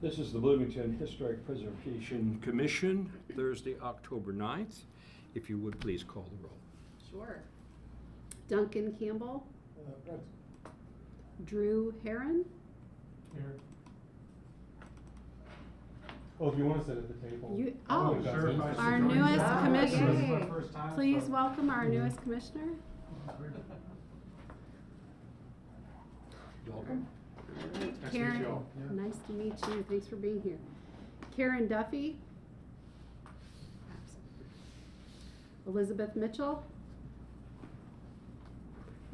This is the Bloomington Historic Preservation Commission, Thursday, October 9th. If you would please call the roll. Sure. Duncan Campbell. Present. Drew Heron. Here. Oh, if you want to sit at the table. Oh, sure. our newest commissioner. This is my first time, Please so- welcome our newest commissioner. Welcome. All right, Nice to meet Karen, you all. Yeah. nice to meet you. Thanks for being here. Karen Duffy. Elizabeth Mitchell.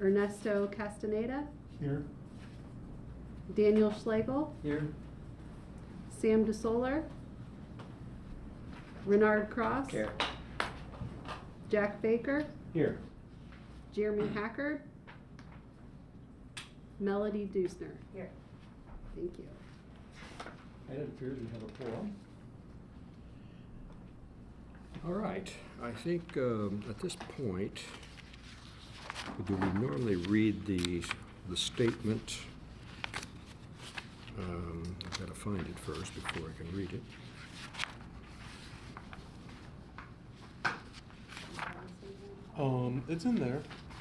Ernesto Castaneda. Here. Daniel Schlegel. Here. Sam DeSoler. Renard Cross. Here. Jack Baker. Here. Jeremy Hackard. Melody Dusner. Here. Thank you. And it appears we have a quorum. All right, I think at this point, do we normally read the statement? I've got to find it first before I can read it. It's in there.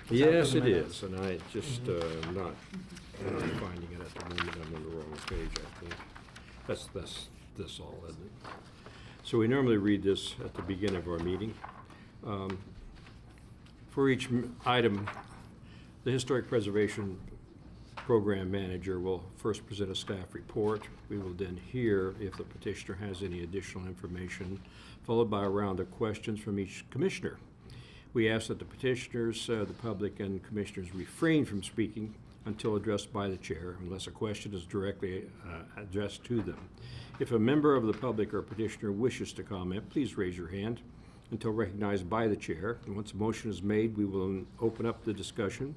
Yes, it is, and I just not finding it at the moment. I'm on the wrong page, I think. That's this all, isn't it? So we normally read this at the beginning of our meeting. For each item, the Historic Preservation Program Manager will first present a staff report. We will then hear if the petitioner has any additional information, followed by a round of questions from each commissioner. We ask that the petitioners, the public, and commissioners refrain from speaking until addressed by the chair, unless a question is directly addressed to them. If a member of the public or petitioner wishes to comment, please raise your hand until recognized by the chair. And once a motion is made, we will open up the discussion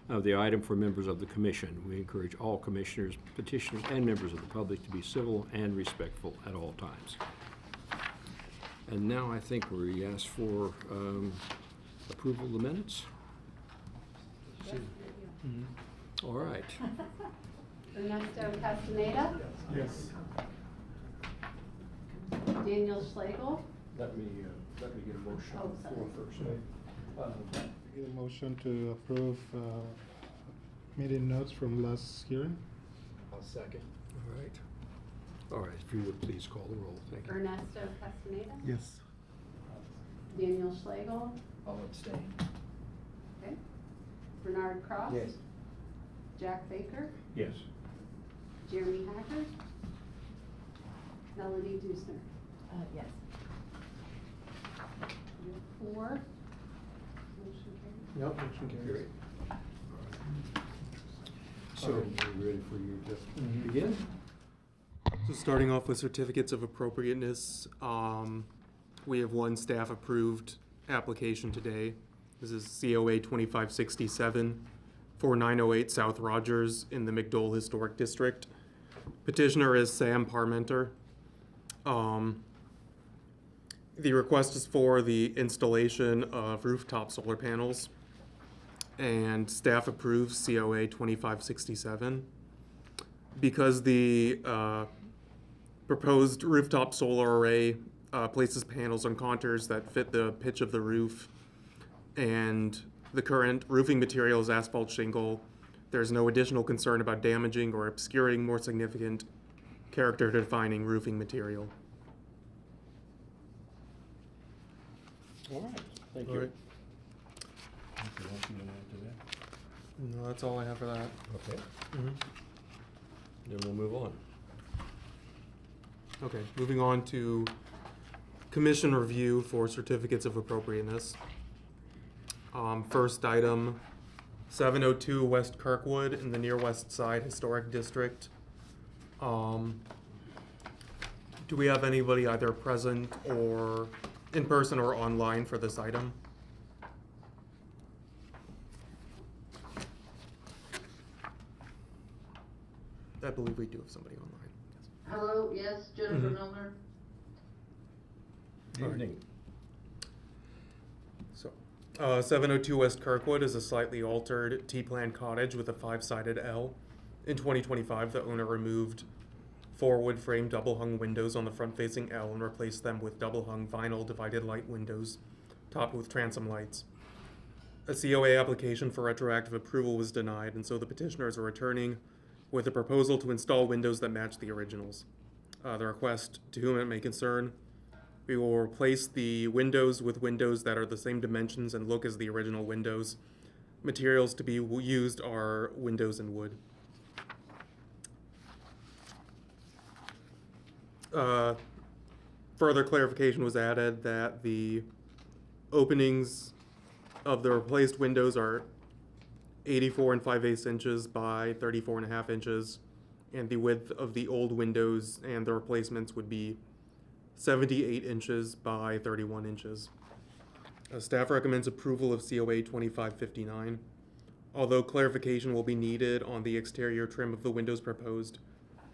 of the item for members of the commission. We encourage all commissioners, petitioners, and members of the public to be civil and respectful at all times. And now I think we ask for approval of the minutes. All right. Ernesto Castaneda. Yes. Daniel Schlegel. Let me get a motion Oh, on the floor first. Get a motion to approve meeting notes from last hearing. I'll second. All right. All right, if you would please call the roll. Thank you. Ernesto Castaneda. Yes. Daniel Schlegel. I'll abstain. Okay. Bernard Cross. Yes. Jack Baker. Yes. Jeremy Hackard. Melody Dusner. Yes. You have 4. Motion carried. Yep, motion carries. So, we're ready for you to begin? So starting off with certificates of appropriateness, we have one staff-approved application today. This is COA 2567 for 908 South Rogers in the McDowell Historic District. Petitioner is Sam Parmenter. The request is for the installation of rooftop solar panels, and staff approves COA 2567. Because the proposed rooftop solar array places panels on contours that fit the pitch of the roof, and the current roofing material is asphalt shingle, there's no additional concern about damaging or obscuring more significant character-defining roofing material. All right, thank All you. right. Anything else you want to add to that? No, that's all I have for that. Okay. Then we'll move on. Okay, moving on to commission review for certificates of appropriateness. First item, 702 West Kirkwood in the Near West Side Historic District. Do we have anybody either present or in person or online for this item? I believe we do have somebody online. Hello, yes, Jennifer Milner. Evening. So, 702 West Kirkwood is a slightly altered T-plan cottage with a 5-sided L. In 2025, the owner removed 4 wood frame double hung windows on the front facing L and replace them with double hung vinyl divided light windows topped with transom lights. A COA application for retroactive approval was denied, and so the petitioners are returning with a proposal to install windows that match the originals. The request, to whom it may concern, we will replace the windows with windows that are the same dimensions and look as the original windows. Materials to be used are windows and wood. Further clarification was added that the openings of the replaced windows are 84 5/8 inches by 34.5 inches, and the width of the old windows and the replacements would be 78 inches by 31 inches. Staff recommends approval of COA 2559. Although clarification will be needed on the exterior trim of the windows proposed,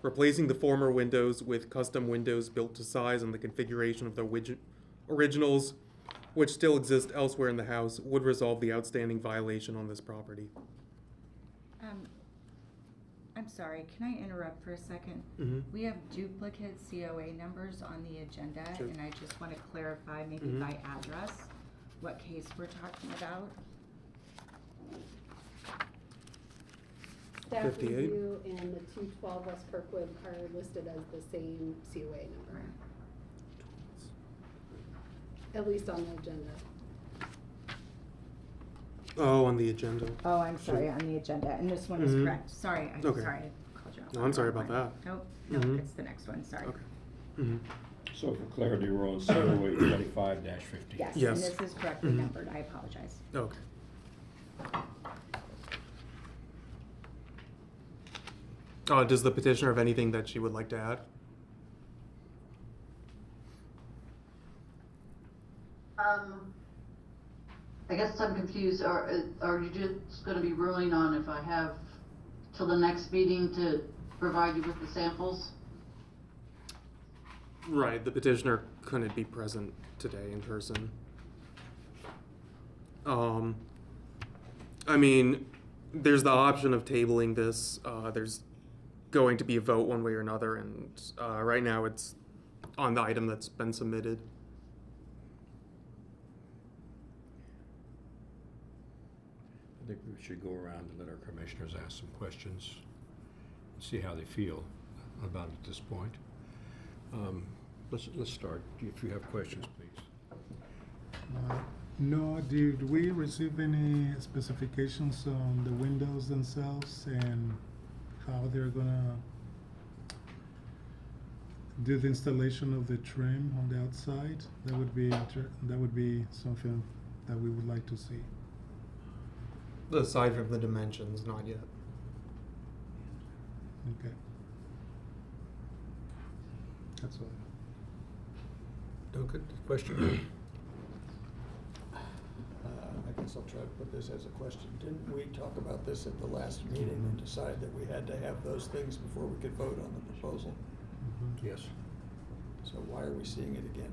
replacing the former windows with custom windows built to size and the configuration of the originals, which still exist elsewhere in the house, would resolve the outstanding violation on this property. I'm sorry, can I interrupt for a second? We have duplicate COA numbers on the agenda, Sure. and I just want to clarify, maybe by address, what case we're talking about. Staff 58. review and the 212 West Kirkwood are listed as the same COA number, at least on the agenda. Oh, on the agenda. Oh, I'm sorry, on the agenda, and this one is correct. Sorry, I'm Okay. sorry, I called you out. No, I'm sorry about that. Nope, it's the next one, sorry. Okay. So for clarity, we're on COA 25-50. Yes, and Yes. this is correctly numbered, I apologize. Okay. Does the petitioner have anything that she would like to add? I guess I'm confused. Are you just gonna be ruling on if I have till the next meeting to provide you with the samples? Right, the petitioner couldn't be present today in person. I mean, there's the option of tabling this. There's going to be a vote one way or another, and right now it's on the item that's been submitted. I think we should go around and let our commissioners ask some questions, and see how they feel about it at this point. Let's start. If you have questions, please. No, did we receive any specifications on the windows themselves and how they're gonna do the installation of the trim on the outside? That would be something that we would like to see. Aside from the dimensions, not yet. Okay. That's all. No good question? I guess I'll try to put this as a question. Didn't we talk about this at the last meeting and decide that we had to have those things before we could vote on the proposal? Yes. So why are we seeing it again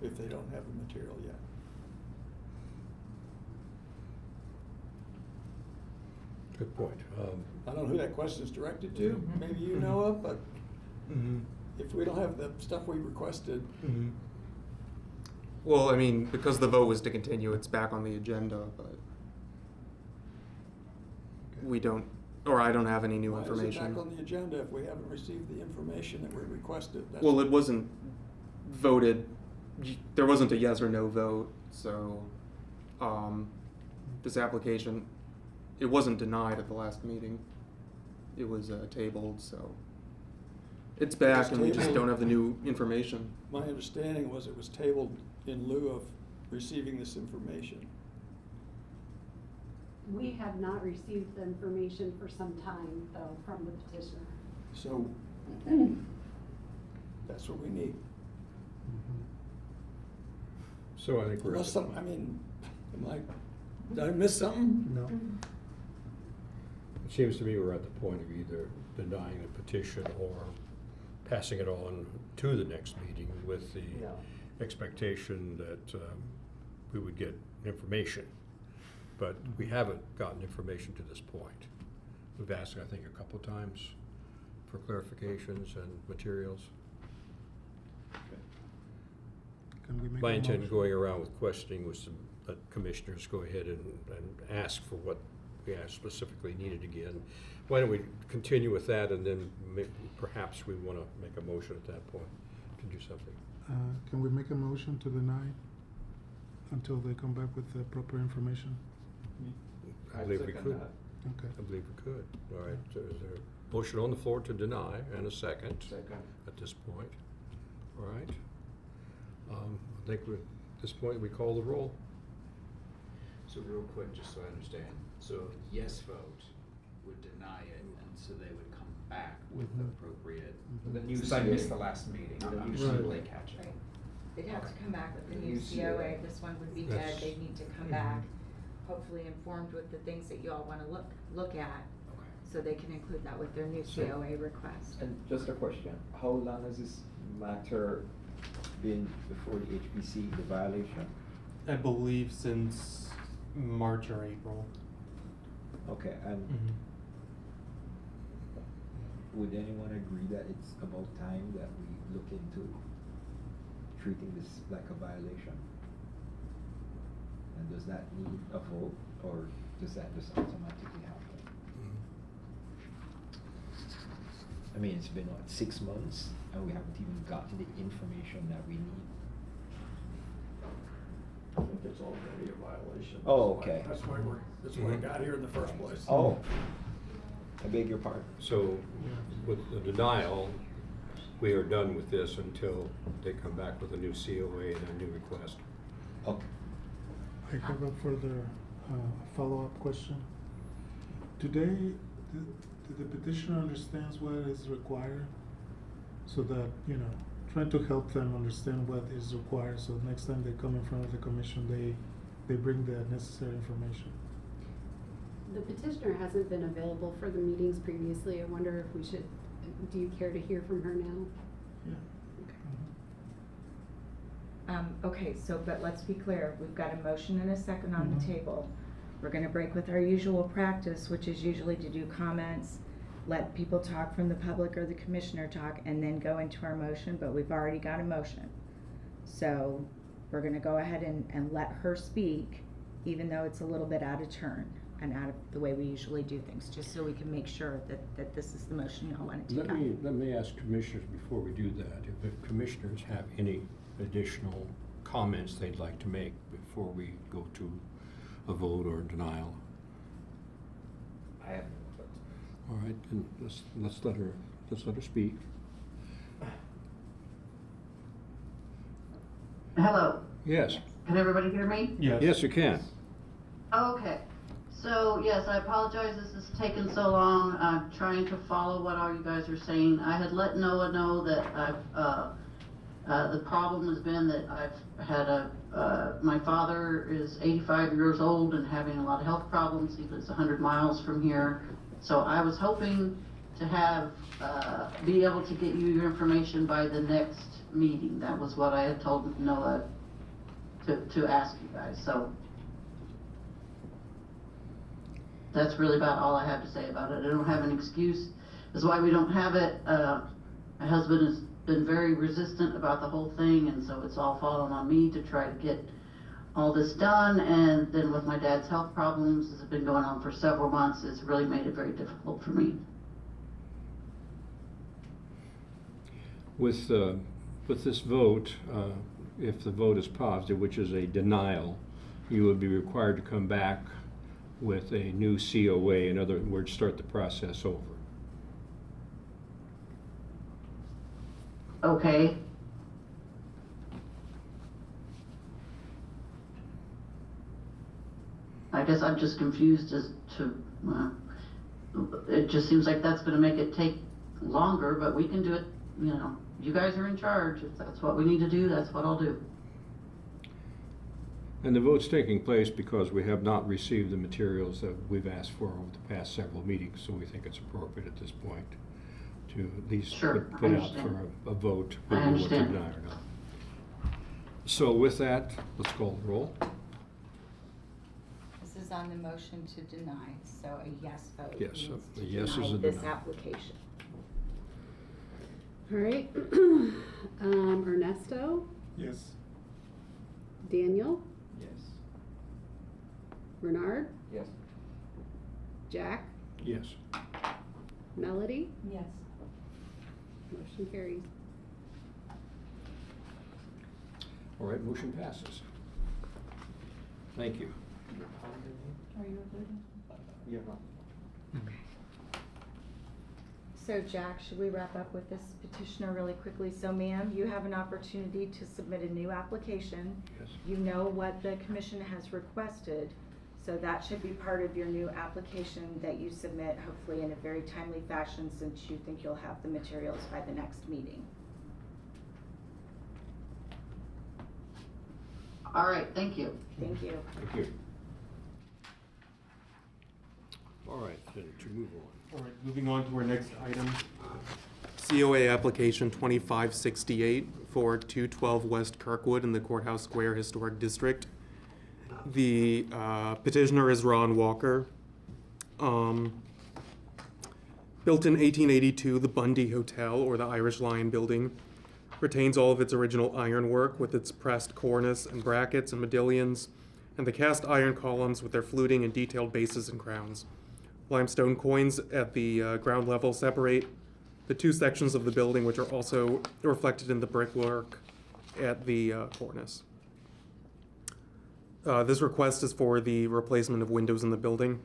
if they don't have the material yet? Good point. I don't know who that question is directed to, maybe you know of, but if we don't have the stuff we requested, Well, I mean, because the vote was to continue, it's back on the agenda, but we don't, or I don't have any new why is it information. back on the agenda if we haven't received the information that we requested? That's- Well, it wasn't voted, there wasn't a yes or no vote, so, this application, it wasn't denied at the last meeting. It was, tabled, so. It's back and we just tabled. don't have the new information. My understanding was it was tabled in lieu of receiving this information. We have not received the information for some time, though, from the petitioner. So that's what we need. So I think we're. Unless some, I mean, did I miss something? No. It seems to me we're at the point of either denying the petition or passing it on to the next meeting with the expectation that we would get information. But we haven't gotten information to this point. We've asked, I think, a couple times, for clarifications and materials. Can we make My a intent in motion? going around with questioning was to let commissioners go ahead and ask for what we specifically needed again. Why don't we continue with that, and then perhaps we want to make a motion at that point to do something. Can we make a motion to deny until they come back with the proper information? I believe we could. Okay. I believe we could. All right, so is there a motion on the floor to deny and a second? Second. At this point. All right. I think at this point we call the roll. So real quick, just so I understand, so yes vote would deny it, and so they would come back with the appropriate, The new since I COA. missed the last meeting, The I'm new just COA. really catching. Right. They'd have to come back with the The new new COA, COA. this one would be That's- dead, they'd need to come back, hopefully informed with the things that you all wanna look at, Okay. so they can include that with their new So- COA request. And just a question, how long has this matter been before the HPC, the violation? I believe since March or April. Okay, and would anyone agree that it's about time that we look into treating this like a violation? And does that need a vote, or does that just automatically happen? I mean, it's been, what, 6 months, and we haven't even gotten the information that we need. I think it's already a violation. Oh, okay. That's why we got here in the first place. Oh, I beg your pardon. So with the denial, we are done with this until they come back with a new COA and a new request. Okay. I have a further follow-up question. Did the petitioner understands what is required? So that, trying to help them understand what is required, so next time they come in front of the commission, they bring the necessary information. The petitioner hasn't been available for the meetings previously. I wonder if we should, do you care to hear from her now? Yeah. Okay, so, but let's be clear, we've got a motion and a second on the Mhm. table. We're gonna break with our usual practice, which is usually to do comments, let people talk from the public or the commissioner talk, and then go into our motion, but we've already got a motion. So, we're gonna go ahead and let her speak, even though it's a little bit out of turn and out of the way we usually do things, just so we can make sure that this is the motion y'all wanna take up. Let me ask commissioners before we do that, if the commissioners have any additional comments they'd like to make before we go to a vote or denial. I have no thoughts. All right, then let's let her speak. Hello, Yes, can everybody hear me? yes, you can. Okay, so yes, I apologize this has taken so long. I'm trying to follow what all you guys are saying. I had let Noah know that the problem has been that I've had my father is 85 years old and having a lot of health problems. He lives 100 miles from here. So I was hoping to have, be able to get you your information by the next meeting. That was what I had told Noah to ask you guys, so. That's really about all I have to say about it. I don't have an excuse. That's why we don't have it. My husband has been very resistant about the whole thing, and so it's all fallen on me to try to get all this done. And then with my dad's health problems, this has been going on for several months. It's really made it very difficult for me. With this vote, if the vote is positive, which is a denial, you would be required to come back with a new COA, in other words, start the process over. Okay. I guess I'm just confused as to, it just seems like that's gonna make it take longer, but we can do it, you guys are in charge. If that's what we need to do, that's what I'll do. And the vote's taking place because we have not received the materials that we've asked for over the past several meetings, so we think it's appropriate at this point to at least Sure, put I out for understand. a vote, I whether we want to understand. deny or not. So with that, let's call the roll. This is on the motion to deny, so a yes vote Yes, means a to yes is deny a this denial. application. All right. Ernesto, Yes. Daniel, Yes. Bernard, Yes. Jack, Yes. Melody, Yes. motion carries. All right, motion passes. Thank you. Are you recording? Yeah. So Jack, should we wrap up with this petitioner really quickly? So ma'am, you have an opportunity to submit a new application. Yes. You know what the commission has requested, so that should be part of your new application that you submit, hopefully in a very timely fashion, since you think you'll have the materials by the next meeting. All right, thank you. Thank you. Thank you. All right, then to move on. All right, moving on to our next item. COA application 2568 for 212 West Kirkwood in the Courthouse Square Historic District. The petitioner is Ron Walker. Built in 1882, the Bundy Hotel, or the Irish Lion Building, retains all of its original ironwork with its pressed cornice and brackets and modillions, and the cast iron columns with their fluting and detailed bases and crowns. Limestone coins at the ground level separate the two sections of the building, which are also reflected in the brickwork at the cornice. This request is for the replacement of windows in the building.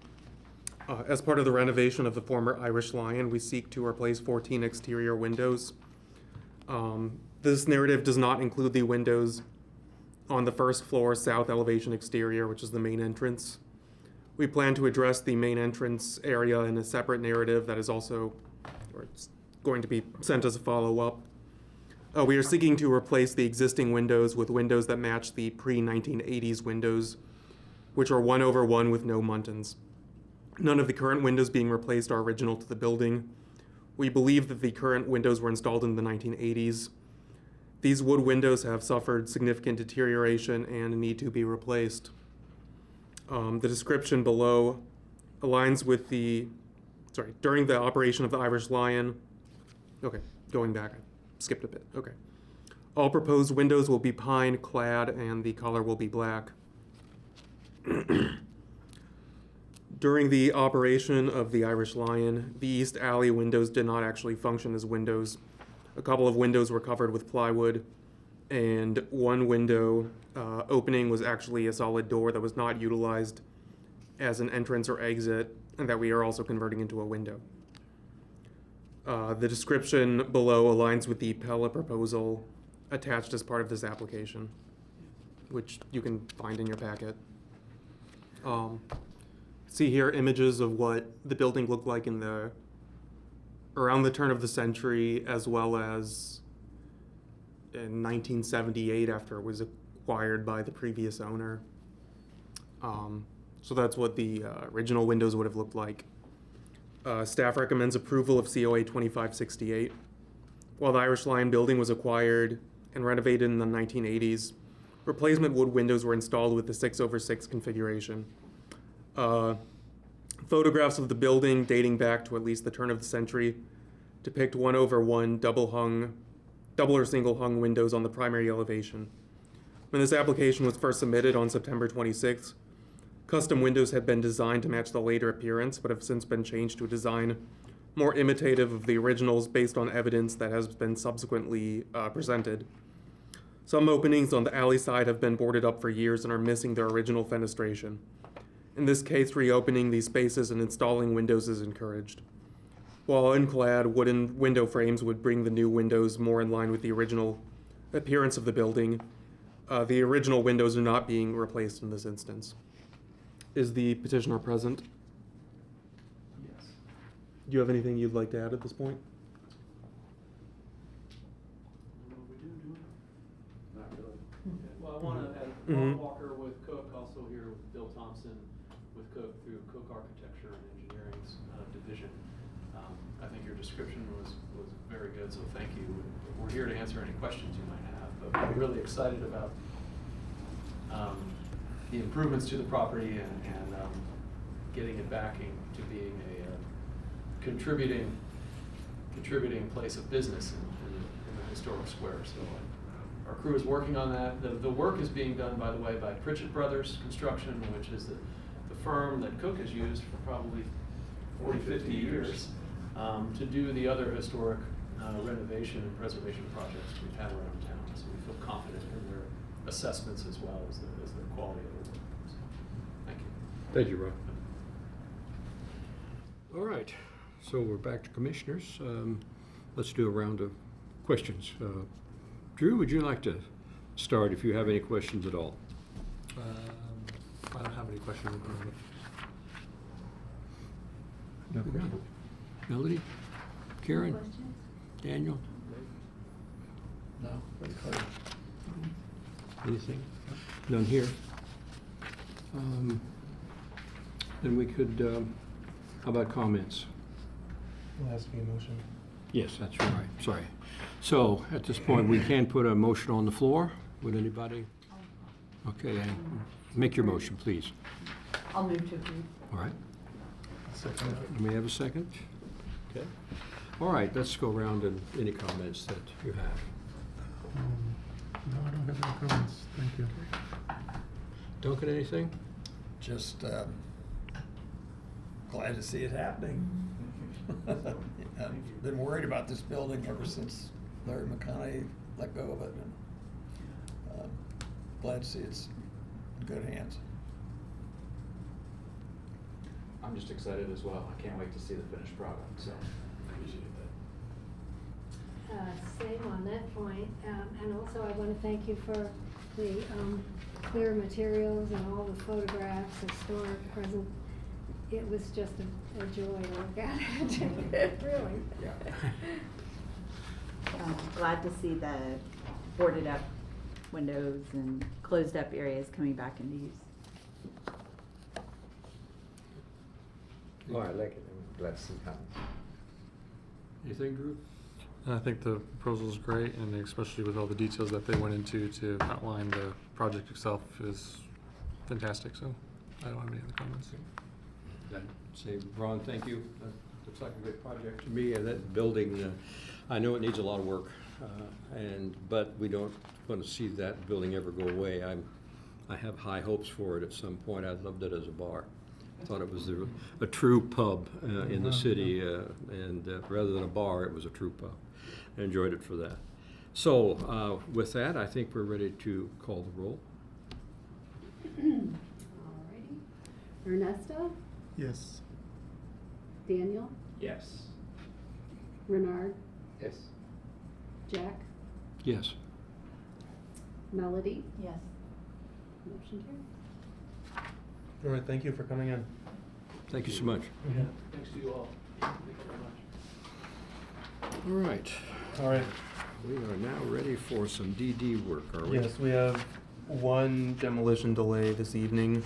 As part of the renovation of the former Irish Lion, we seek to replace 14 exterior windows. This narrative does not include the windows on the first floor south elevation exterior, which is the main entrance. We plan to address the main entrance area in a separate narrative that is also, or it's going to be sent as a follow-up. We are seeking to replace the existing windows with windows that match the pre-1980s windows, which are 1/1 with no muntins. None of the current windows being replaced are original to the building. We believe that the current windows were installed in the 1980s. These wood windows have suffered significant deterioration and need to be replaced. The description below aligns with during the operation of the Irish Lion. Okay, going back, I skipped a bit, okay. All proposed windows will be pine clad and the color will be black. During the operation of the Irish Lion, the east alley windows did not actually function as windows. A couple of windows were covered with plywood, and one window opening was actually a solid door that was not utilized as an entrance or exit, and that we are also converting into a window. The description below aligns with the Pella proposal attached as part of this application, which you can find in your packet. See here images of what the building looked like around the turn of the century, as well as in 1978 after it was acquired by the previous owner. So that's what the original windows would have looked like. Staff recommends approval of COA 2568. While the Irish Lion building was acquired and renovated in the 1980s, replacement wood windows were installed with the 6/6 configuration. Photographs of the building dating back to at least the turn of the century depict 1/1 double or single hung windows on the primary elevation. When this application was first submitted on September 26th, custom windows had been designed to match the later appearance, but have since been changed to a design more imitative of the originals based on evidence that has been subsequently presented. Some openings on the alley side have been boarded up for years and are missing their original fenestration. In this case, reopening these spaces and installing windows is encouraged. While unclad, wooden window frames would bring the new windows more in line with the original appearance of the building. The original windows are not being replaced in this instance. Is the petitioner present? Yes. Do you have anything you'd like to add at this point? Not really. Well, I want to add Mhm. Ron Walker with Cook, also here with Bill Thompson with Cook through Cook Architecture and Engineering's division. I think your description was very good, so thank you. We're here to answer any questions you might have, but we're really excited about the improvements to the property and getting it back to being a contributing place of business in historic square. So our crew is working on that. The work is being done, by the way, by Pritchett Brothers Construction, which is the firm that Cook has used for probably 40, 50 years to do the other historic renovation and preservation projects we've had around town. So we feel confident in their assessments as well as their quality of the work. So, thank you. Thank you, Ron. All right, so we're back to commissioners. Let's do a round of questions. Drew, would you like to start if you have any questions at all? I don't have any questions at the moment. No questions. Melody? Karen? Daniel? No, pretty clear. Anything? None here. Then we could, how about comments? Will has to be a motion. Yes, that's right, sorry. So, at this point, we can put a motion on the floor. Would anybody? Okay, make your motion, please. I'll move to approve. All right, Second. you may have a second. Okay. All right, let's go around and any comments that you have. No, I don't have any comments. Thank you. Duncan, anything? Just glad to see it happening. I've been worried about this building ever since Larry McConaughey let go of it. And glad to see it's in good hands. I'm just excited as well. I can't wait to see the finished product, so appreciate that. Same on that point, and also I want to thank you for the clear materials and all the photographs, historic, present. It was just a joy to look at it, really. Yeah. Glad to see the boarded up windows and closed up areas coming back into use. Oh, I like it. I'm glad to see it happen. Anything, Drew? I think the proposal is great, and especially with all the details that they went into to outline the project itself is fantastic, so I don't have any other comments. I'd say, Ron, thank you. That looks like a great project to me, and that building, I know it needs a lot of work, but we don't want to see that building ever go away. I have high hopes for it at some point. I loved it as a bar. I thought it was a true pub in the city, and rather than a bar, it was a true pub. I enjoyed it for that. So with that, I think we're ready to call the roll. Alrighty. Ernesto? Yes. Daniel? Yes. Renard? Yes. Jack? Yes. Melody? Yes. Motion carried. All right, thank you for coming in. Thank you so much. Yeah, thanks to you all. Thank you very much. All right. All right. We are now ready for some DD work, are we? Yes, we have one demolition delay this evening.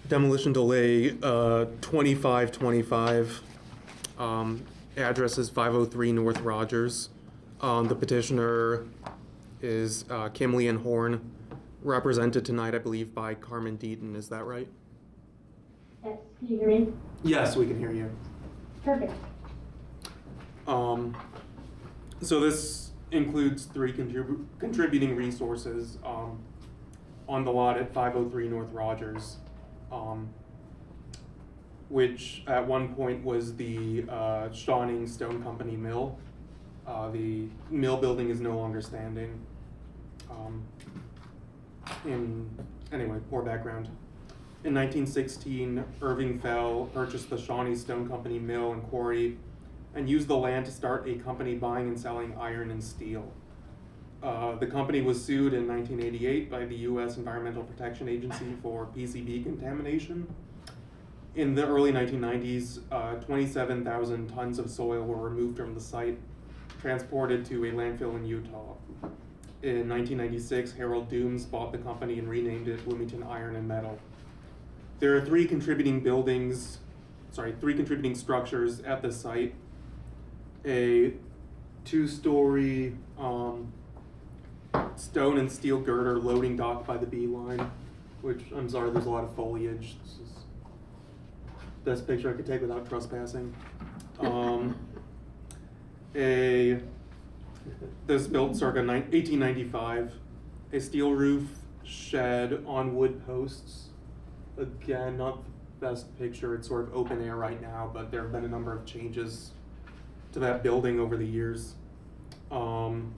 Demolition delay 2525. Address is 503 North Rogers. The petitioner is Kim Leanne Horn, represented tonight, I believe, by Carmen Deaton. Is that right? Yes, can you hear me? Yes, we can hear you. Perfect. So this includes three contributing resources on the lot at 503 North Rogers, which at one point was the Shawning Stone Company mill. The mill building is no longer standing. Anyway, poor background. In 1916, Irving Fell purchased the Shawnee Stone Company mill and quarry and used the land to start a company buying and selling iron and steel. The company was sued in 1988 by the U.S. Environmental Protection Agency for PCB contamination. In the early 1990s, 27,000 tons of soil were removed from the site, transported to a landfill in Utah. In 1996, Harold Dooms bought the company and renamed it Bloomington Iron and Metal. There are three contributing structures at the site. A two-story stone and steel girder loading dock by the B line, which, I'm sorry, there's a lot of foliage. This is the best picture I could take without trespassing. This is built circa 1895. A steel roof, shed on wood posts. Again, not the best picture. It's sort of open air right now, but there have been a number of changes to that building over the years. And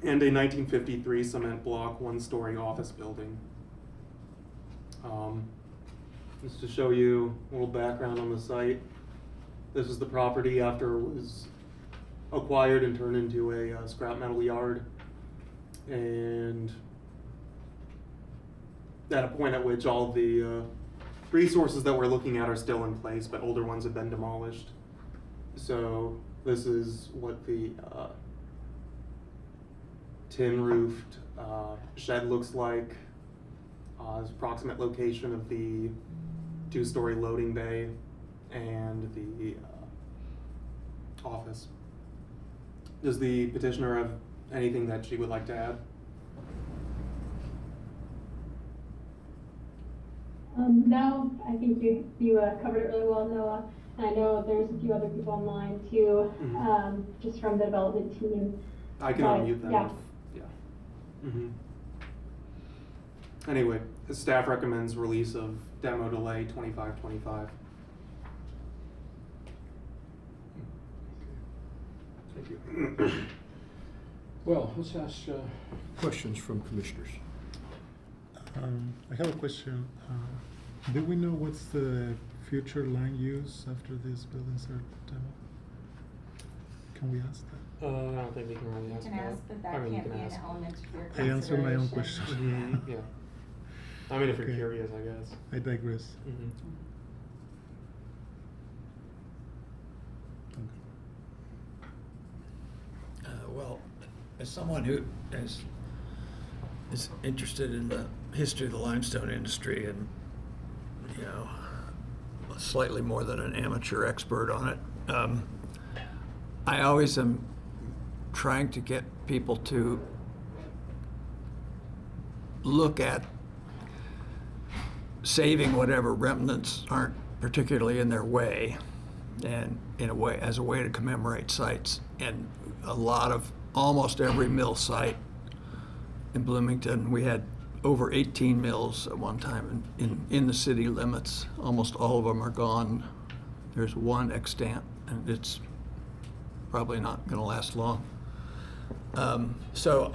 a 1953 cement block, one-story office building. Just to show you a little background on the site. This is the property after it was acquired and turned into a scrap metal yard. And at a point at which all the resources that we're looking at are still in place, but older ones have been demolished. So this is what the tin roofed shed looks like. This approximate location of the 2-story loading bay and the office. Does the petitioner have anything that she would like to add? No, I think you covered it really well, Noah. And I know there's a few other people online too, just from the development team. I can unmute them. Yeah. Anyway, the staff recommends release of demo delay 2525. Thank you. Well, let's ask questions from commissioners. I have a question. Do we know what's the future land use after these buildings are demoed? Can we ask that? I don't think we can really ask You can that. ask, but that I mean, you can't can be an ask. element of your I consideration. answered my own question. Yeah. I mean, if you're Okay. curious, I guess. I digress. Well, as someone who is interested in the history of the limestone industry and, you know, slightly more than an amateur expert on it, I always am trying to get people to look at saving whatever remnants aren't particularly in their way, and in a way, as a way to commemorate sites. And almost every mill site in Bloomington, we had over 18 mills at one time in the city limits. Almost all of them are gone. There's one extant, and it's probably not going to last long. So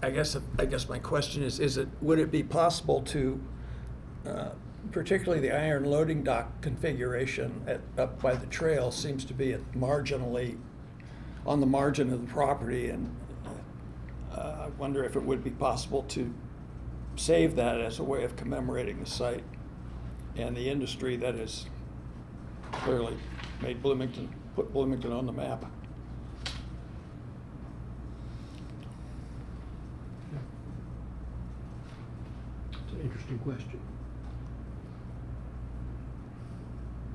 I guess my question is would it be possible to, particularly the iron loading dock configuration up by the trail seems to be marginally on the margin of the property, and I wonder if it would be possible to save that as a way of commemorating the site and the industry that has clearly put Bloomington on the map. It's an interesting question.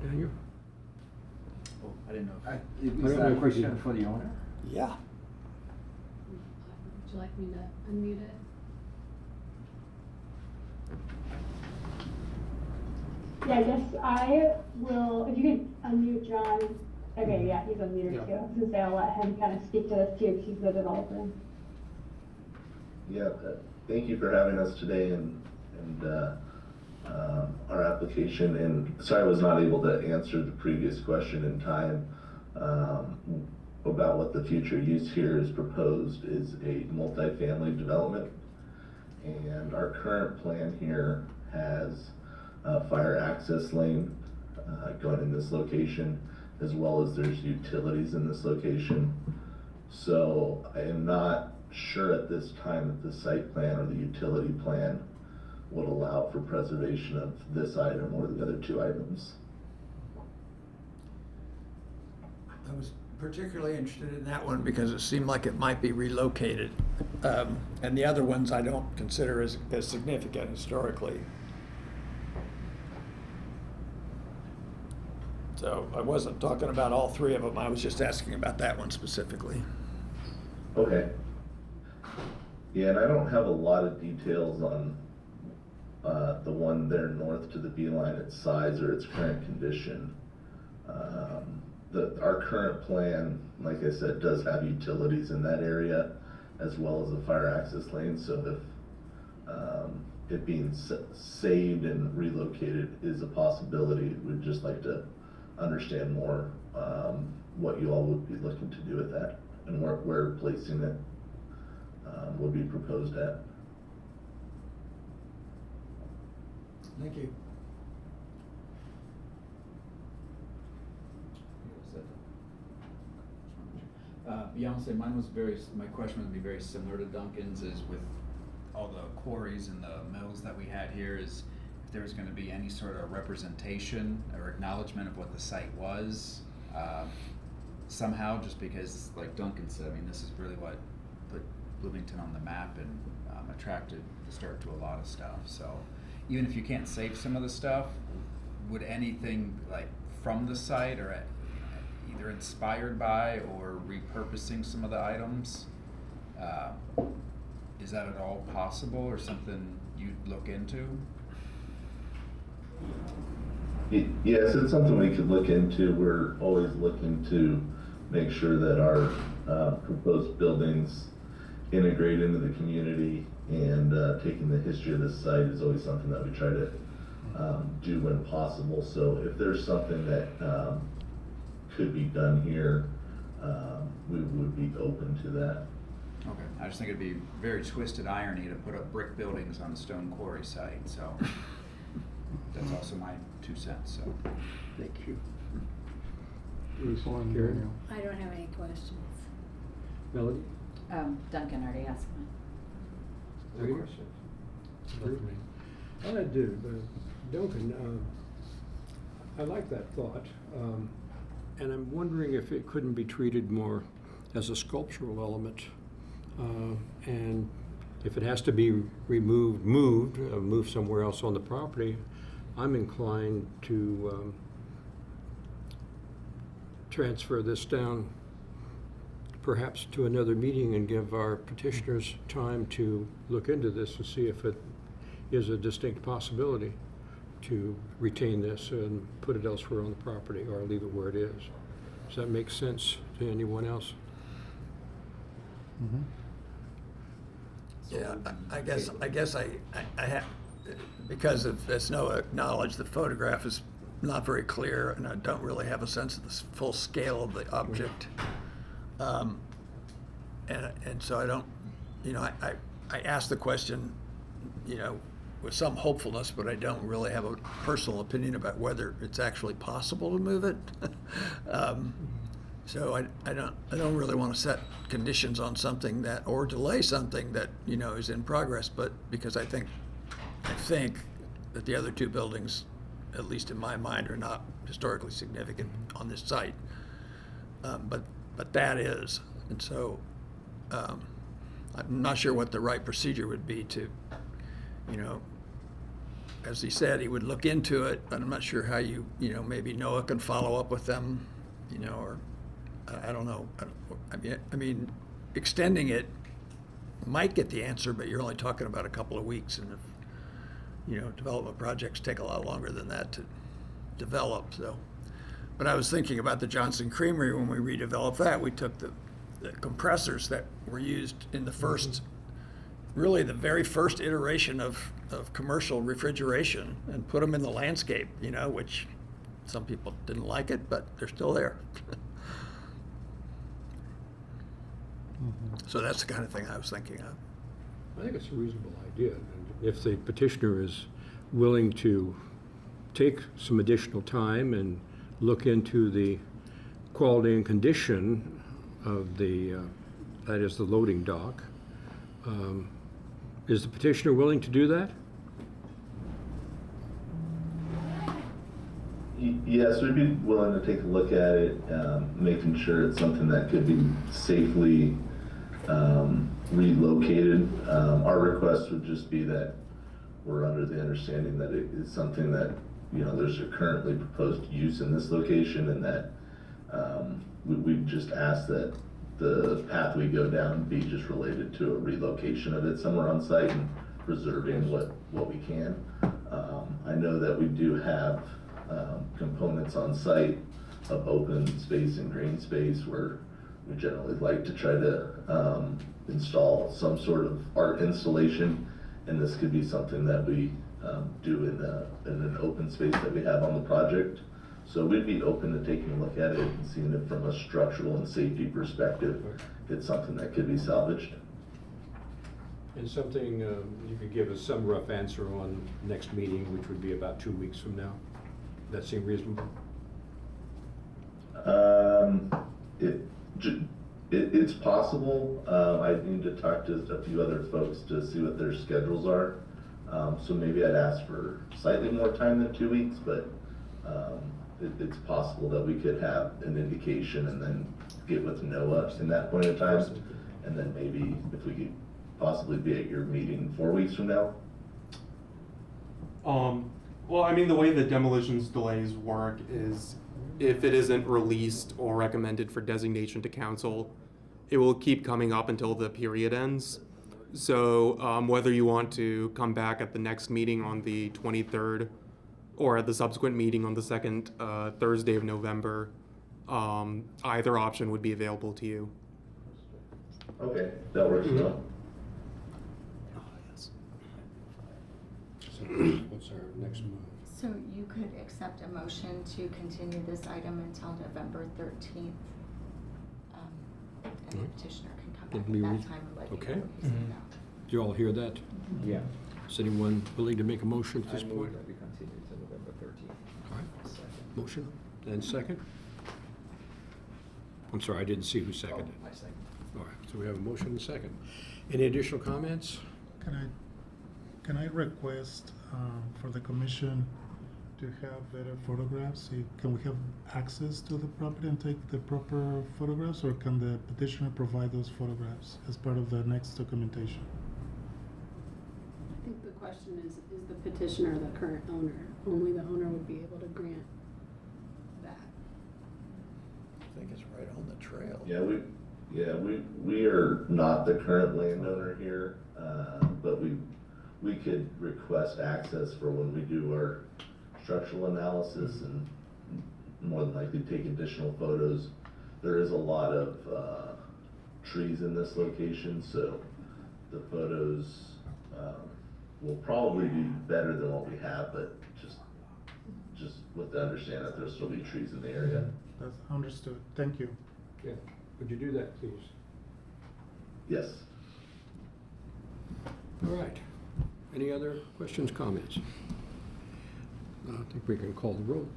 Daniel? Oh, I didn't know. don't Is know that a if we question can- for the owner? Yeah. Would you like me to unmute it? Yeah, I guess I will, if you could unmute John. Okay, yeah, he's unmuted Yeah. too. I was gonna say I'll let him kind of speak to this too, because he's the developer. Yeah, thank you for having us today and our application. And sorry I was not able to answer the previous question in time about what the future use here is proposed is a multifamily development. And our current plan here has a fire access lane going in this location, as well as there's utilities in this location. So I am not sure at this time that the site plan or the utility plan would allow for preservation of this item or the other two items. I was particularly interested in that one because it seemed like it might be relocated. And the other ones I don't consider as significant historically. So I wasn't talking about all three of them. I was just asking about that one specifically. Okay. Yeah, and I don't have a lot of details on the one there north to the beeline, its size or its current condition. our current plan, like I said, does have utilities in that area as well as a fire access lane. So if it being saved and relocated is a possibility, we'd just like to understand more what you all would be looking to do with that and where placing it would be proposed at. Thank you. Beyonce, my question would be very similar to Duncan's, is with all the quarries and the mills that we had here, is if there was gonna be any sort of representation or acknowledgement of what the site was, somehow, just because, like Duncan said, I mean, this is really what put Bloomington on the map and attracted the start to a lot of stuff. So even if you can't save some of the stuff, would anything like from the site or either inspired by or repurposing some of the items, is that at all possible or something you'd look into? Yes, it's something we could look into. We're always looking to make sure that our proposed buildings integrate into the community, and taking the history of this site is always something that we try to do when possible. So if there's something that could be done here, we would be open to that. Okay, I just think it'd be very twisted irony to put up brick buildings on a stone quarry site, so that's also my 2 cents, so. Thank you. Karen? I don't have any questions. Melody? Duncan already asked mine. Any questions? I do, but Duncan, I like that thought, and I'm wondering if it couldn't be treated more as a sculptural element, and if it has to be moved somewhere else on the property, I'm inclined to transfer this down perhaps to another meeting and give our petitioners time to look into this and see if it is a distinct possibility to retain this and put it elsewhere on the property or leave it where it is. Does that make sense to anyone else? Mm-hmm. Yeah, I guess I have, because of Snow acknowledged, the photograph is not very clear, and I don't really have a sense of the full scale of the object. And so I don't, I asked the question, with some hopefulness, but I don't really have a personal opinion about whether it's actually possible to move it. So I don't really want to set conditions on something that, or delay something that, is in progress, but because I think that the other 2 buildings, at least in my mind, are not historically significant on this site. But that is, and so I'm not sure what the right procedure would be to, as he said, he would look into it, but I'm not sure how maybe Noah can follow up with them, or I don't know. I mean, extending it might get the answer, but you're only talking about a couple of weeks, and if, development projects take a lot longer than that to develop, so. But I was thinking about the Johnson Creamery. When we redeveloped that, we took the compressors that were used in the first, really the very first iteration of commercial refrigeration, and put them in the landscape, which some people didn't like it, but they're still there. So that's the kind of thing I was thinking of. I think it's a reasonable idea. And if the petitioner is willing to take some additional time and look into the quality and condition of that is the loading dock, is the petitioner willing to do that? Yes, we'd be willing to take a look at it, making sure it's something that could be safely relocated. Our request would just be that we're under the understanding that it is something that, there's a currently proposed use in this location, and that we just ask that the path we go down be just related to a relocation of it somewhere on site and preserving what we can. I know that we do have components on site of open space and green space where we generally like to try to install some sort of art installation, and this could be something that we do in an open space that we have on the project. So we'd be open to taking a look at it and seeing it from a structural and safety perspective. It's something that could be salvaged. And something you could give us some rough answer on next meeting, which would be about 2 weeks from now. That seem reasonable? It's possible. I need to talk to a few other folks to see what their schedules are. So maybe I'd ask for slightly more time than 2 weeks, but it's possible that we could have an indication and then get with Noah in that point in time. And then maybe if we could possibly be at your meeting 4 weeks from now. Well, I mean, the way the demolitions delays work is if it isn't released or recommended for designation to council, it will keep coming up until the period ends. So whether you want to come back at the next meeting on the 23rd or at the subsequent meeting on the second Thursday of November, either option would be available to you. Okay, that works well. So what's our next move? So you could accept a motion to continue this item until November 13th. And the petitioner can come back Can we at that time and let you know okay. what he's about. Do you all hear that? Yeah. Is anyone willing to make a motion at this I move point? that we continue to November 13th. All right, Second. motion, and second? I'm sorry, I didn't see who seconded. Oh, I second. All right, so we have a motion and a second. Any additional comments? Can I request for the commission to have better photographs? Can we have access to the property and take the proper photographs, or can the petitioner provide those photographs as part of the next documentation? I think the question is the petitioner the current owner? Only the owner would be able to grant that. I think it's right on the trail. We are not the current landowner here, but we could request access for when we do our structural analysis and more than likely take additional photos. There is a lot of trees in this location, so the photos will probably be better than what we have, but just with the understanding that there'll still be trees in the area. That's understood. Thank you. Yeah, would you do that, please? Yes. All right. Any other questions, comments? I think we can call the roll.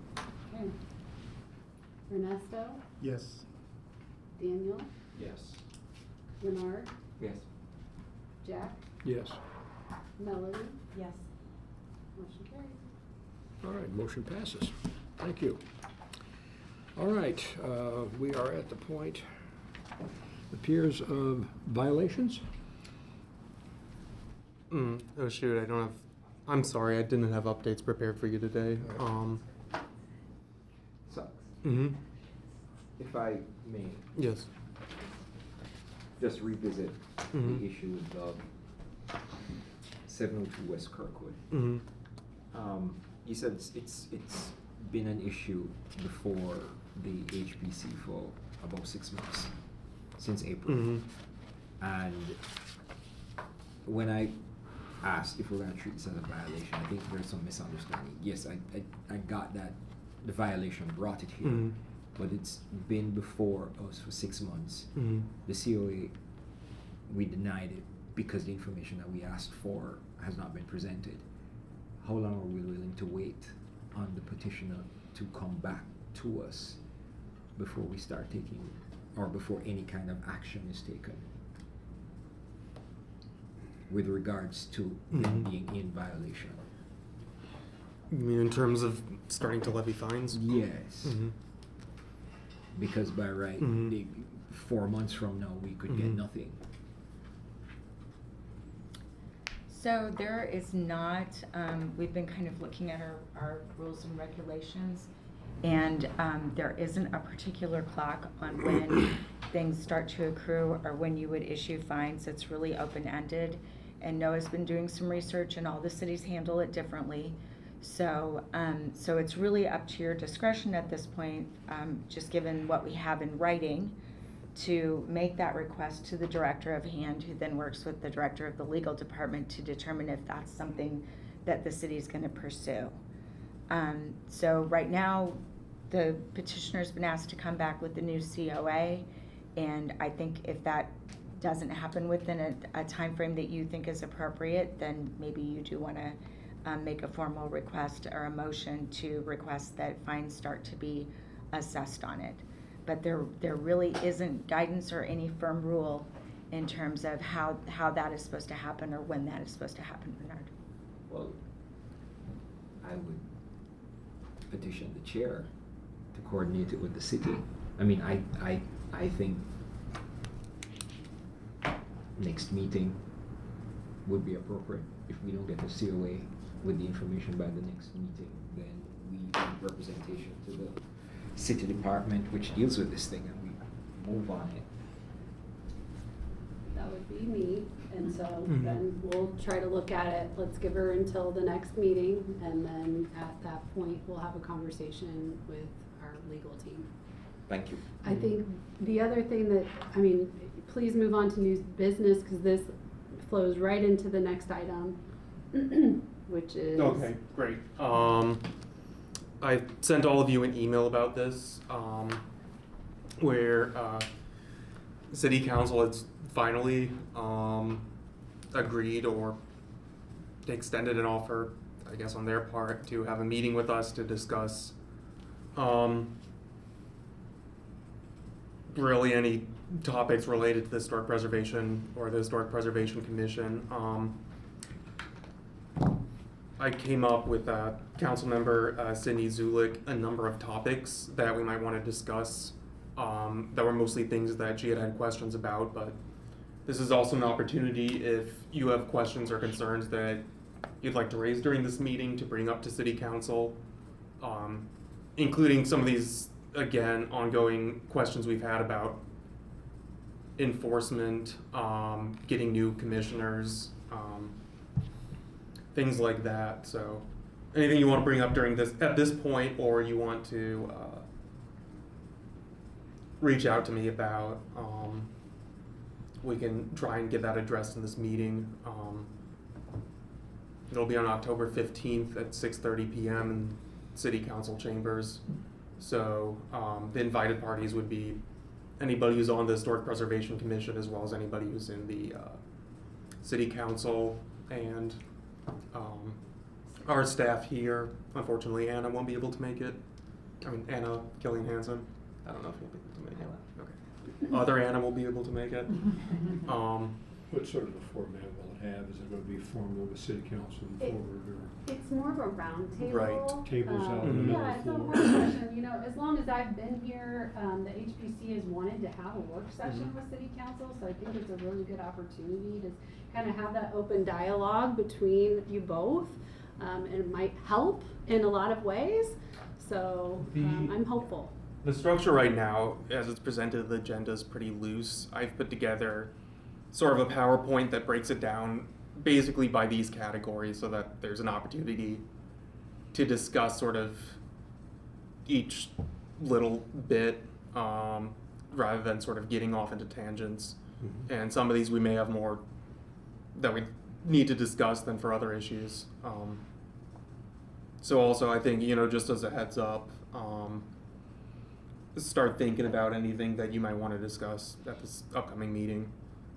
Okay. Ernesto, Yes. Daniel, Yes. Bernard, Yes. Jack, Yes. Melody, Yes. motion carries. All right, motion passes. Thank you. All right, we are at the point, appears of violations. Oh shoot, I don't have, I'm sorry, I didn't have updates prepared for you today. Sucks. Mhm. If I may, Yes. just revisit Mhm. the issue of 702 West Kirkwood. Mhm. You said it's been an issue before the HPC for about 6 months, since April. Mhm. And when I asked if we're gonna treat this as a violation, I think there's some misunderstanding. Yes, I got that the violation brought it here, Mhm. but it's been before us for 6 months. Mhm. The COA, we denied it because the information that we asked for has not been presented. How long are we willing to wait on the petitioner to come back to us before we start taking, or before any kind of action is taken with regards to them Mhm. being in violation? You mean in terms of starting to levy fines? Yes. Mhm. Because by right, Mhm. 4 months from now, we could get Mhm. nothing. So there is not, we've been kind of looking at our rules and regulations, and there isn't a particular clock on when things start to accrue or when you would issue fines. It's really open-ended. And Noah's been doing some research, and all the cities handle it differently. So, so it's really up to your discretion at this point, just given what we have in writing, to make that request to the director of hand, who then works with the director of the legal department to determine if that's something that the city is going to pursue. So right now, the petitioner's been asked to come back with the new COA, and I think if that doesn't happen within a time frame that you think is appropriate, then maybe you do want to make a formal request or a motion to request that fines start to be assessed on it. But there really isn't guidance or any firm rule in terms of how that is supposed to happen or when that is supposed to happen, Bernard. Well, I would petition the chair to coordinate it with the city. I mean, I think next meeting would be appropriate. If we don't get a COA with the information by the next meeting, then we give representation to the city department which deals with this thing, and we move on it. That would be me, and so then we'll try to look at it. Let's give her until the next meeting, and then at that point, we'll have a conversation with our legal team. Thank you. I think the other thing that, I mean, please move on to new business, because this flows right into the next item, which is... Okay, great. I sent all of you an email about this, where City Council has finally agreed or extended an offer, I guess on their part, to have a meeting with us to discuss really any topics related to the Historic Preservation or the Historic Preservation Commission. I came up with Council Member Cindy Zulik a number of topics that we might want to discuss that were mostly things that she had questions about, but this is also an opportunity if you have questions or concerns that you'd like to raise during this meeting to bring up to City Council, including some of these, again, ongoing questions we've had about enforcement, getting new commissioners, things like that. So anything you want to bring up during this at this point, or you want to reach out to me about, we can try and get that addressed in this meeting. It'll be on October 15th at 6:30 p.m. in City Council chambers. So the invited parties would be anybody who's on the Historic Preservation Commission, as well as anybody who's in the City Council, and our staff here. Unfortunately, Anna won't be able to make it. I mean, Anna Killian Hansen. I don't know if you'll be able to make it. Okay. Other Anna will be able to make it. What sort of a format will it have? Is it going to be formal with City Council forward, or? It's more of a round table. Right. Tables out in the middle Yeah, of it's the a floor. work session. You know, as long as I've been here, the HPC has wanted to have a work session with City Council, so I think it's a really good opportunity to kind of have that open dialogue between you both, and it might help in a lot of ways. So I'm hopeful. The structure right now, as it's presented, the agenda is pretty loose. I've put together sort of a PowerPoint that breaks it down basically by these categories so that there's an opportunity to discuss sort of each little bit rather than sort of getting off into tangents. And some of these we may have more that we need to discuss than for other issues. So also I think, you know, just as a heads up, start thinking about anything that you might want to discuss at this upcoming meeting.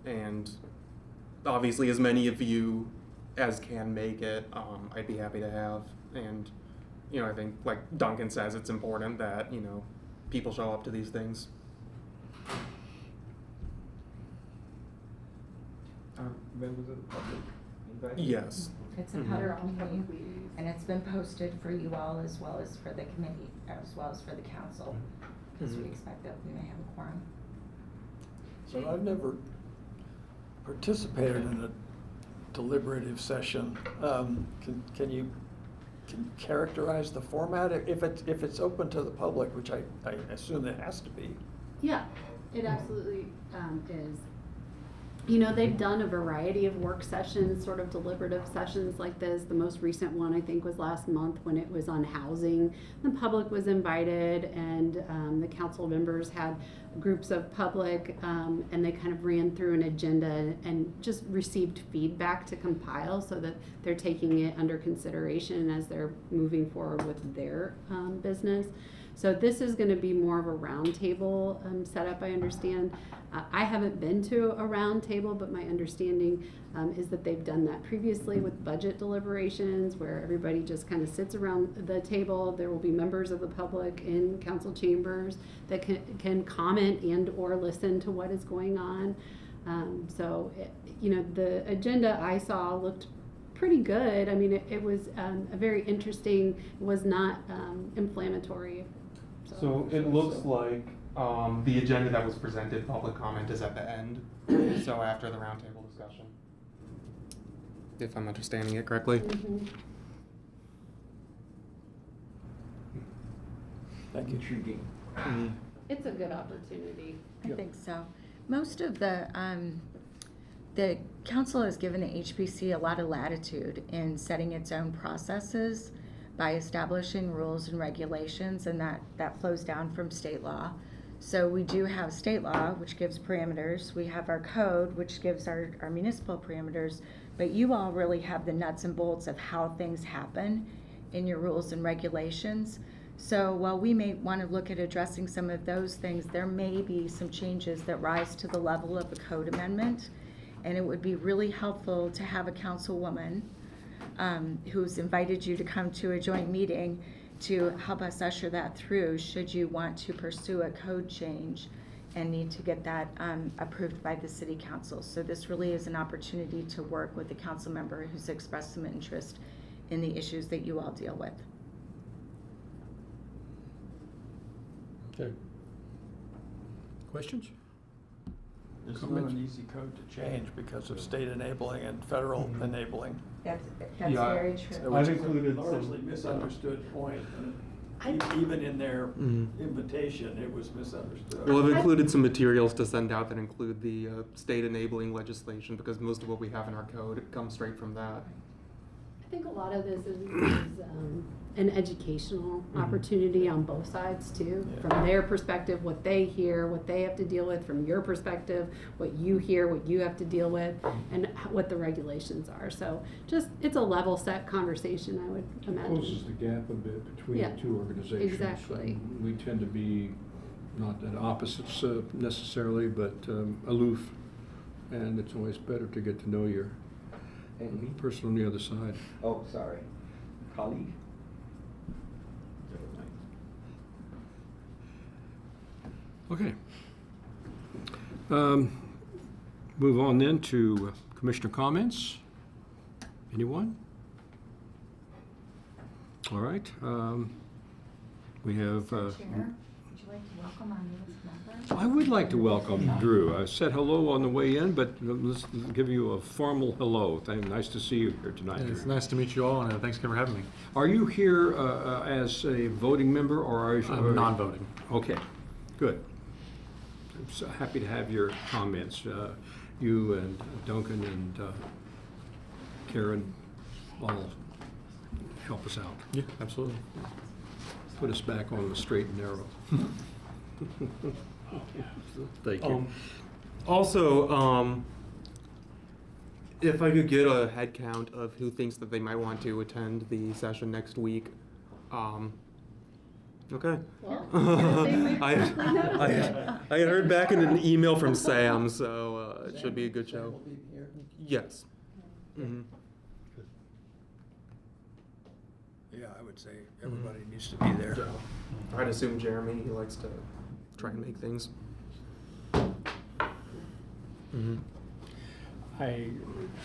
And obviously as many of you as can make it, I'd be happy to have. And, you know, I think like Duncan says, it's important that, you know, people show up to these things. Members of the public invited? Yes. It's a They're public all public meeting, meetings. and it's been posted for you all as well as for the committee, as well as for the council, because we expect that we may have a quorum. So I've never participated in a deliberative session. Can you characterize the format? If it's open to the public, which I assume it has to be. Yeah, it absolutely is. You know, they've done a variety of work sessions, sort of deliberative sessions like this. The most recent one, I think, was last month when it was on housing. The public was invited, and the council members had groups of public, and they kind of ran through an agenda and just received feedback to compile so that they're taking it under consideration as they're moving forward with their business. So this is going to be more of a roundtable setup, I understand. I haven't been to a roundtable, but my understanding is that they've done that previously with budget deliberations where everybody just kind of sits around the table. There will be members of the public in council chambers that can comment and or listen to what is going on. The agenda I saw looked pretty good. I mean, it was a very interesting, was not inflammatory. So it looks like the agenda that was presented, public comment is at the end, so after the roundtable discussion, if I'm understanding it correctly. Mm-hmm. Thank you. It's a good opportunity. I think so. Most of the council has given the HPC a lot of latitude in setting its own processes by establishing rules and regulations, and that flows down from state law. So we do have state law, which gives parameters. We have our code, which gives our municipal parameters, but you all really have the nuts and bolts of how things happen in your rules and regulations. So while we may want to look at addressing some of those things, there may be some changes that rise to the level of a code amendment, and it would be really helpful to have a councilwoman who's invited you to come to a joint meeting to help us usher that through should you want to pursue a code change and need to get that approved by the city council. So this really is an opportunity to work with a council member who's expressed some interest in the issues that you all deal with. Okay. Questions? This is not an easy code to change because of state enabling and federal enabling. That's Yeah, very true. I've included Largely some misunderstood point. Even in their invitation, it was misunderstood. Well, I've included some materials to send out that include the state enabling legislation, because most of what we have in our code comes straight from that. I think a lot of this is an educational opportunity on both sides too. Yeah. From their perspective, what they hear, what they have to deal with. From your perspective, what you hear, what you have to deal with, and what the regulations are. So just, it's a level set conversation, I would imagine. Closes the gap a bit between Yeah, the two organizations. exactly. We tend to be not at opposites necessarily, but aloof. And it's always better to get to know your person on the other side. Oh, sorry. Colleague? Okay. Move on then to commissioner comments. Anyone? All right. We have. Chair, would you like to welcome our newest member? I would like to welcome Drew. I said hello on the way in, but let's give you a formal hello. Nice to see you here tonight. It's Drew. nice to meet you all, and thanks again for having me. Are you here as a voting member, or are you? I'm non-voting. Okay, good. I'm so happy to have your comments. You and Duncan and Karen all help us out. Yeah, absolutely. Put us back on the straight and narrow. Thank you. Also, if I could get a head count of who thinks that they might want to attend the session next week. Okay. Well, I had heard back in an email from Sam, so it should be a good show. Yes. Mm-hmm. Yeah, I would say everybody needs to be there. I'd assume Jeremy, he likes to try and make things. Mm-hmm. I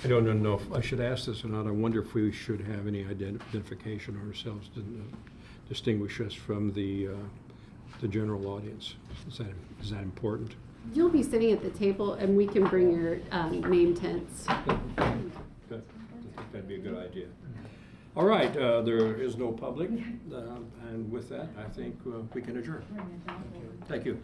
don't know if I should ask this or not. I wonder if we should have any identification of ourselves to distinguish us from the general audience. Is that important? you'll be sitting at the table, and we can bring your name tents. Good. I think that'd be a good idea. All right, there is no public, and with that, I think we can adjourn. Thank you.